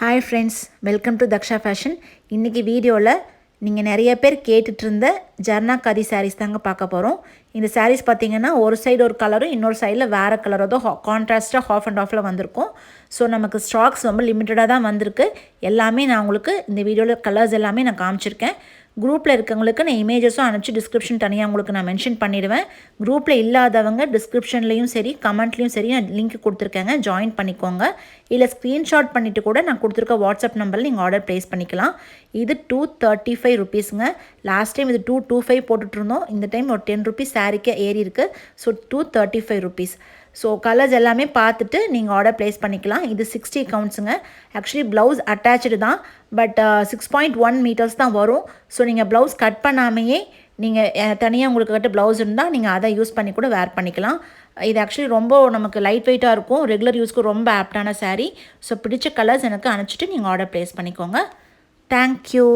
Hi friends, welcome to Daksha fashion. இன்றைக்கி வீடியோவில் நீங்கள் நிறைய பேர் கேட்டுட்டு இருந்த ஜர்னா கதி சாரீஸ் தாங்க பார்க்க போகிறோம். இந்த சாரீஸ் பார்த்திங்கன்னா ஒரு சைடு ஒரு கலரும் இன்னொரு சைடில் வேறு கலரோ கான்ட்ராஸ்ட்டாக ஹாஃப் அண்ட் ஆஃபில் வந்திருக்கும். ஸோ நமக்கு ஸ்டாக்ஸ் ரொம்ப லிமிட்டடாக தான் வந்திருக்கு. எல்லாமே நான் உங்களுக்கு இந்த வீடியோவில் கலர்ஸ் எல்லாமே நான் காமிச்சிருக்கேன். குரூப்பில் இருக்கவங்களுக்கு நான் இமேஜஸும் அனுப்பிச்சு டிஸ்கிரிப்ஷன் தனியாக உங்களுக்கு நான் மென்ஷன் பண்ணிவிடுவேன். குரூப்பில் இல்லாதவங்க டிஸ்கிரிப்ஷன்லேயும் சரி கமெண்ட்லேயும் சரி நான் லிங்க் கொடுத்துருக்கேங்க, ஜாயின் பண்ணிக்கோங்க. இல்லை ஸ்க்ரீன்ஷாட் பண்ணிவிட்டு கூட நான் கொடுத்துருக்க வாட்ஸ்அப் நம்பரில் நீங்கள் ஆர்டர் ப்ளேஸ் பண்ணிக்கலாம். இது 235 ருபீஸுங்க. லாஸ்ட் டைம் இது 225 போட்டுட்ருந்தோம். இந்த டைம் ஒரு 10 ருபீஸ் சாரீக்கே ஏறி இருக்குது. So 235 rupees. ஸோ கலர்ஸ் எல்லாமே பார்த்துட்டு நீங்கள் ஆர்டர் ப்ளேஸ் பண்ணிக்கலாம். இது 60 கவுண்ட்ஸுங்க. ஆக்சுவலி ப்ளவுஸ் அட்டாச்சு தான், பட் 6.1 மீட்டர்ஸ் தான் வரும். ஸோ நீங்கள் ப்ளவுஸ் கட் பண்ணாமையே நீங்கள் தனியாக உங்களுக்கு கிட்ட ப்ளவுஸ் இருந்தால் நீங்கள் அதை யூஸ் பண்ணி கூட வேர் பண்ணிக்கலாம். இது ஆக்சுவலி ரொம்ப நமக்கு லைட் வெயிட்டாக இருக்கும். ரெகுலர் யூஸ்க்கு ரொம்ப ஆப்டான சாரீ. ஸோ பிடிச்ச கலர்ஸ் எனக்கு அனுப்பிச்சிட்டு நீங்கள் ஆர்டர் ப்ளேஸ் பண்ணிக்கோங்க. தேங்க்யூ.